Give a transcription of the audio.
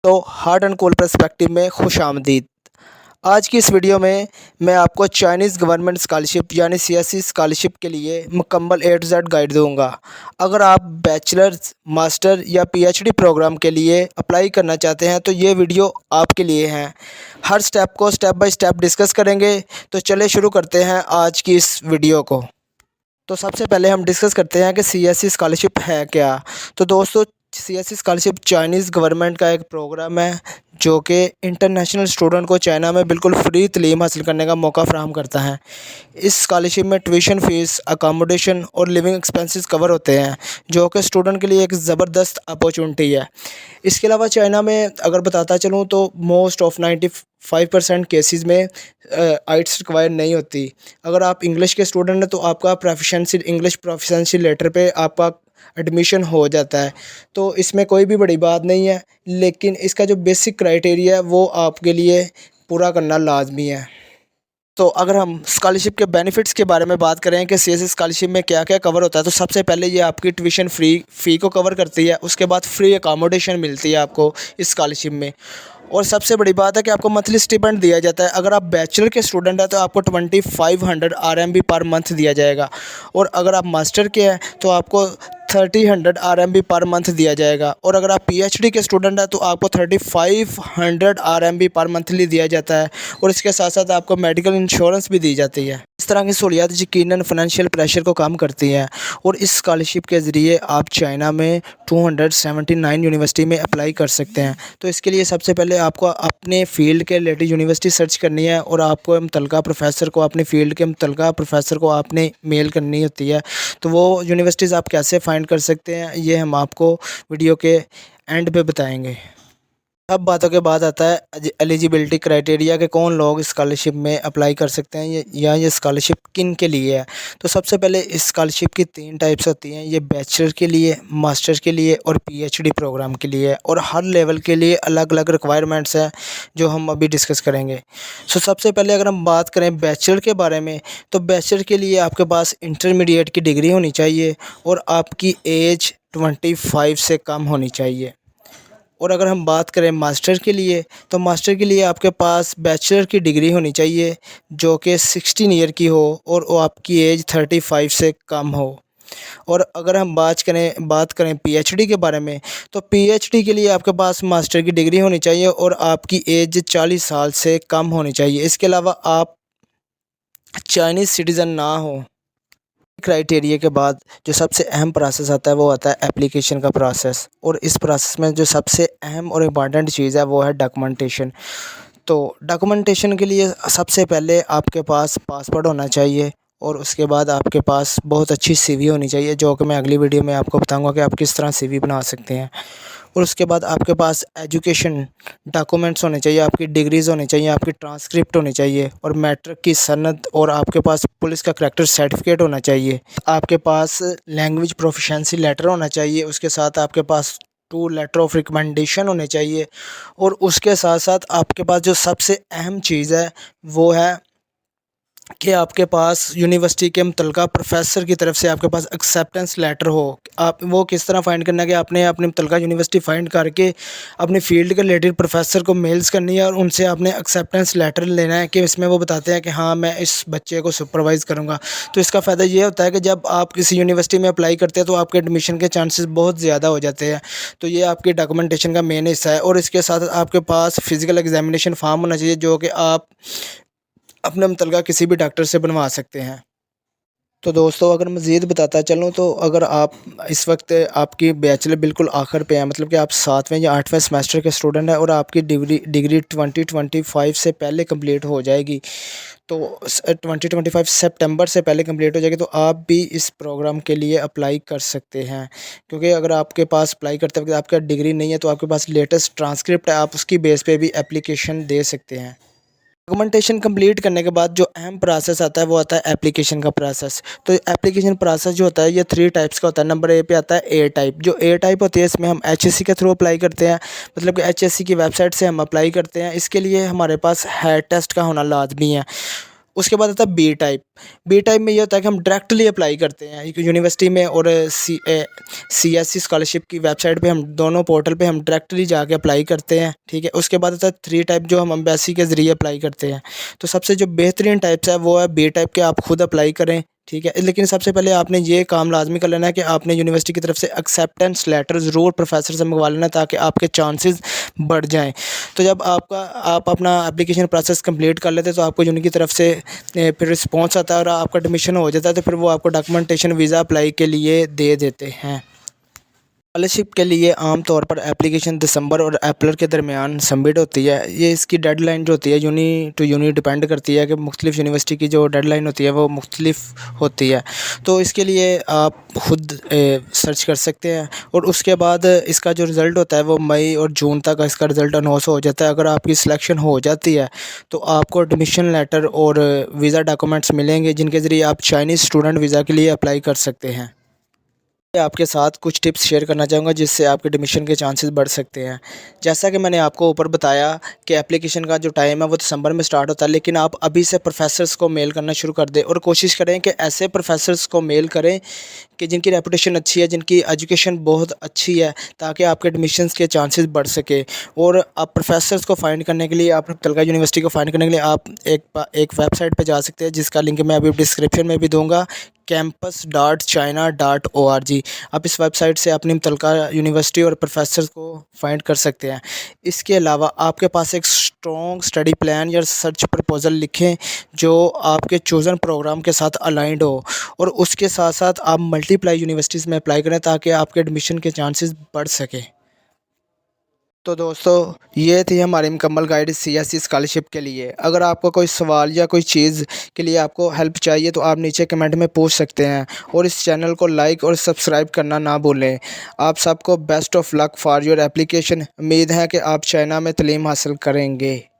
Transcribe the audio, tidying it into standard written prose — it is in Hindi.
तो हार्ड एंड कूल पर्सपेक्टिव में खुशामदीद। आज की इस वीडियो में मैं आपको चाइनीज़ गवर्नमेंट स्कॉलरशिप यानी सीएससी स्कॉलरशिप के लिए मुकम्मल ए टू जेड गाइड दूंगा। अगर आप बैचलर्स, मास्टर या पीएचडी प्रोग्राम के लिए अप्लाई करना चाहते हैं तो ये वीडियो आपके लिए है। हर स्टेप को स्टेप बाय स्टेप डिस्कस करेंगे। तो चलिए शुरू करते हैं आज की इस वीडियो को। तो सबसे पहले हम डिस्कस करते हैं कि सीएससी स्कॉलरशिप है क्या। तो दोस्तों, सीएससी स्कॉलरशिप चाइनीज़ गवर्नमेंट का एक प्रोग्राम है जो कि इंटरनेशनल स्टूडेंट को चाइना में बिल्कुल फ्री तालीम हासिल करने का मौका फ़राहम करता है। इस स्कॉलरशिप में ट्यूशन फ़ीस, अकामोडेशन और लिविंग एक्सपेंसेस कवर होते हैं, जो कि स्टूडेंट के लिए एक ज़बरदस्त अपॉर्चुनिटी है। इसके अलावा चाइना में अगर बताता चलूँ तो मोस्ट ऑफ 95% केसेस में आइट्स रिक्वायर नहीं होती। अगर आप इंग्लिश के स्टूडेंट हैं तो आपका इंग्लिश प्रोफिशिएंसी लेटर पे आपका एडमिशन हो जाता है। तो इसमें कोई भी बड़ी बात नहीं है, लेकिन इसका जो बेसिक क्राइटेरिया है वो आपके लिए पूरा करना लाज़मी है। तो अगर हम स्कॉलरशिप के बेनिफिट्स के बारे में बात करें कि सीएससी स्कॉलरशिप में क्या-क्या कवर होता है, तो सबसे पहले ये आपकी ट्यूशन फ़ी को कवर करती है। उसके बाद फ्री अकोमोडेशन मिलती है आपको इस स्कॉलरशिप में। और सबसे बड़ी बात है कि आपको मंथली स्टिपेंड दिया जाता है। अगर आप बैचलर के स्टूडेंट हैं तो आपको 2500 आरएमबी पर मंथ दिया जाएगा, और अगर आप मास्टर के हैं तो आपको 3000 आरएमबी पर मंथ दिया जाएगा, और अगर आप पीएचडी के स्टूडेंट हैं तो आपको 3500 आरएमबी पर मंथली दिया जाता है। और इसके साथ साथ आपको मेडिकल इंश्योरेंस भी दी जाती है। इस तरह की सहूलियत यकीनन फाइनेंशियल प्रेशर को कम करती हैं। और इस स्कॉलरशिप के ज़रिए आप चाइना में 279 यूनिवर्सिटी में अप्लाई कर सकते हैं। तो इसके लिए सबसे पहले आपको अपने फ़ील्ड के रिलेटेड यूनिवर्सिटी सर्च करनी है, और आपको मुतल्लिका प्रोफ़ेसर को, अपने फ़ील्ड के मुतल्लिका प्रोफ़ेसर को आपने मेल करनी होती है। तो वो यूनिवर्सिटीज़ आप कैसे फाइंड कर सकते हैं, ये हम आपको वीडियो के एंड पे बताएंगे। अब बातों के बाद आता है एलिजिबिलिटी क्राइटेरिया के कौन लोग स्कॉलरशिप में अप्लाई कर सकते हैं, ये स्कॉलरशिप किन के लिए है। तो सबसे पहले इस स्कॉलरशिप की 3 टाइप्स होती हैं। ये बैचलर के लिए, मास्टर के लिए और पीएचडी प्रोग्राम के लिए, और हर लेवल के लिए अलग अलग रिक्वायरमेंट्स हैं जो हम अभी डिस्कस करेंगे। सबसे पहले अगर हम बात करें बैचलर के बारे में, तो बैचलर के लिए आपके पास इंटरमीडिएट की डिग्री होनी चाहिए, और आपकी एज 25 से कम होनी चाहिए। और अगर हम बात करें मास्टर के लिए, तो मास्टर के लिए आपके पास बैचलर की डिग्री होनी चाहिए जो कि 16 ईयर की हो, और वो आपकी एज 35 से कम हो। और अगर हम बात करें पीएचडी के बारे में, तो पीएचडी के लिए आपके पास मास्टर की डिग्री होनी चाहिए और आपकी एज 40 साल से कम होनी चाहिए। इसके अलावा आप चाइनीज़ सिटीज़न ना हो। क्राइटेरिया के बाद जो सबसे अहम प्रोसेस आता है वो आता है एप्लीकेशन का प्रोसेस, और इस प्रोसेस में जो सबसे अहम और इम्पॉर्टेंट चीज़ है वो है डॉक्यूमेंटेशन। तो डॉक्यूमेंटेशन के लिए सबसे पहले आपके पास पासपोर्ट होना चाहिए, और उसके बाद आपके पास बहुत अच्छी सीवी होनी चाहिए, जो कि मैं अगली वीडियो में आपको बताऊंगा कि आप किस तरह सीवी बना सकते हैं। और उसके बाद आपके पास एजुकेशन डॉक्यूमेंट्स होने चाहिए, आपकी डिग्रीज़ होनी चाहिए, आपकी ट्रांसक्रिप्ट होनी चाहिए, और मैट्रिक की सनद, और आपके पास पुलिस का करैक्टर सर्टिफिकेट होना चाहिए। आपके पास लैंग्वेज प्रोफिशिएंसी लेटर होना चाहिए। उसके साथ आपके पास 2 लेटर ऑफ रिकमेंडेशन होने चाहिए। और उसके साथ साथ आपके पास जो सबसे अहम चीज़ है वो है कि आपके पास यूनिवर्सिटी के मुतल्लिका प्रोफ़ेसर की तरफ से आपके पास एक्सेप्टेंस लेटर हो। आप वो किस तरह फ़ाइंड करना है कि आपने अपनी मुतल्लिका यूनिवर्सिटी फ़ाइंड करके अपनी फ़ील्ड के रिलेटेड प्रोफ़ेसर को मेल्स करनी है, और उनसे आपने एक्सेप्टेंस लेटर लेना है कि इसमें वो बताते हैं कि हाँ, मैं इस बच्चे को सुपरवाइज़ करूँगा। तो इसका फ़ायदा ये होता है कि जब आप किसी यूनिवर्सिटी में अप्लाई करते हैं तो आपके एडमिशन के चांसेस बहुत ज़्यादा हो जाते हैं। तो ये आपकी डॉक्यूमेंटेशन का मेन हिस्सा है। और इसके साथ आपके पास फ़िज़िकल एग्ज़ामिनेशन फ़ॉर्म होना चाहिए, जो कि आप अपना मुतल्लिका किसी भी डॉक्टर से बनवा सकते हैं। तो दोस्तों, अगर मज़ीद बताता चलूँ तो अगर आप इस वक्त आपकी बैचलर बिल्कुल आखिर पे है, मतलब कि आप 7वें या 8वें सेमेस्टर के स्टूडेंट हैं, और आपकी डिग्री 2025 से पहले कंप्लीट हो जाएगी, तो 2025 सितंबर से पहले कंप्लीट हो जाएगी, तो आप भी इस प्रोग्राम के लिए अप्लाई कर सकते हैं। क्योंकि अगर आपके पास अप्लाई करते वक्त आपका डिग्री नहीं है तो आपके पास लेटेस्ट ट्रांसक्रिप्ट है, आप उसकी बेस पे भी एप्लीकेशन दे सकते हैं। डॉक्यूमेंटेशन कंप्लीट करने के बाद जो अहम प्रोसेस आता है वो आता है एप्लीकेशन का प्रोसेस। तो एप्लीकेशन प्रोसेस जो होता है ये 3 टाइप्स का होता है। नंबर ए पे आता है ए टाइप। जो ए टाइप होती है इसमें हम एचएससी के थ्रू अप्लाई करते हैं, मतलब कि एचएससी की वेबसाइट से हम अप्लाई करते हैं। इसके लिए हमारे पास हेड टेस्ट का होना लाजमी है। उसके बाद आता है बी टाइप। बी टाइप में ये होता है कि हम डायरेक्टली अप्लाई करते हैं यूनिवर्सिटी में और CSC स्कॉलरशिप की वेबसाइट पे, हम दोनों पोर्टल पे हम डायरेक्टली जाके अप्लाई करते हैं, ठीक है। उसके बाद आता है 3 टाइप जो हम एम्बेसी के ज़रिए अप्लाई करते हैं। तो सबसे जो बेहतरीन टाइप्स है वो है बी टाइप के, आप खुद अप्लाई करें, ठीक है। लेकिन सबसे पहले आपने ये काम लाज़मी कर लेना है कि आपने यूनिवर्सिटी की तरफ से एक्सेप्टेंस लेटर ज़रूर प्रोफेसर से मंगवा लेना, ताकि आपके चांसेस बढ़ जाएँ। तो जब आप अपना एप्लीकेशन प्रोसेस कंप्लीट कर लेते हैं तो आपको यूनि की तरफ से फिर रिस्पॉन्स आता है और आपका एडमिशन हो जाता है, तो फिर वो आपको डॉक्यूमेंटेशन वीज़ा अप्लाई के लिए दे देते हैं। स्कॉलरशिप के लिए आम तौर पर एप्लीकेशन दिसंबर और अप्रैल के दरमियान सबमिट होती है। ये इसकी डेडलाइन जो होती है यूनी टू यूनी डिपेंड करती है कि मुख्तलिफ़ यूनिवर्सिटी की जो डेडलाइन होती है वो मुख्तलिफ़ होती है। तो इसके लिए आप खुद सर्च कर सकते हैं और उसके बाद इसका जो रिज़ल्ट होता है वो मई और जून तक इसका रिज़ल्ट अनाउंस हो जाता है। अगर आपकी सिलेक्शन हो जाती है तो आपको एडमिशन लेटर और वीज़ा डॉक्यूमेंट्स मिलेंगे, जिनके ज़रिए आप चाइनीज़ स्टूडेंट वीज़ा के लिए अप्लाई कर सकते हैं। मैं आपके साथ कुछ टिप्स शेयर करना चाहूँगा जिससे आपके एडमिशन के चांसेस बढ़ सकते हैं। जैसा कि मैंने आपको ऊपर बताया कि एप्लीकेशन का जो टाइम है वो दिसंबर में स्टार्ट होता है, लेकिन आप अभी से प्रोफेसर्स को मेल करना शुरू कर दें और कोशिश करें कि ऐसे प्रोफेसर्स को मेल करें कि जिनकी रेपुटेशन अच्छी है, जिनकी एजुकेशन बहुत अच्छी है, ताकि आपके एडमिशन्स के चांसेस बढ़ सके। और आप प्रोफेसर्स को फाइंड करने के लिए, आप तलका यूनिवर्सिटी को फाइंड करने के लिए आप एक वेबसाइट पे जा सकते हैं, जिसका लिंक मैं अभी डिस्क्रिप्शन में भी दूँगा, campus.china.org। आप इस वेबसाइट से अपनी मुतलका यूनिवर्सिटी और प्रोफेसर को फाइंड कर सकते हैं। इसके अलावा आपके पास एक स्ट्रॉन्ग स्टडी प्लान या सर्च प्रपोज़ल लिखें जो आपके चोज़न प्रोग्राम के साथ अलाइंड हो, और उसके साथ साथ आप मल्टीप्लाई यूनिवर्सिटीज़ में अप्लाई करें ताकि आपके एडमिशन के चांसेस बढ़ सकें। तो दोस्तों, ये थी हमारी मुकम्मल गाइड CSC स्कॉलरशिप के लिए। अगर आपको कोई सवाल या कोई चीज़ के लिए आपको हेल्प चाहिए तो आप नीचे कमेंट में पूछ सकते हैं, और इस चैनल को लाइक और सब्सक्राइब करना ना भूलें। आप सबको best of luck for your application. उम्मीद है कि आप चाइना में तालीम हासिल करेंगे।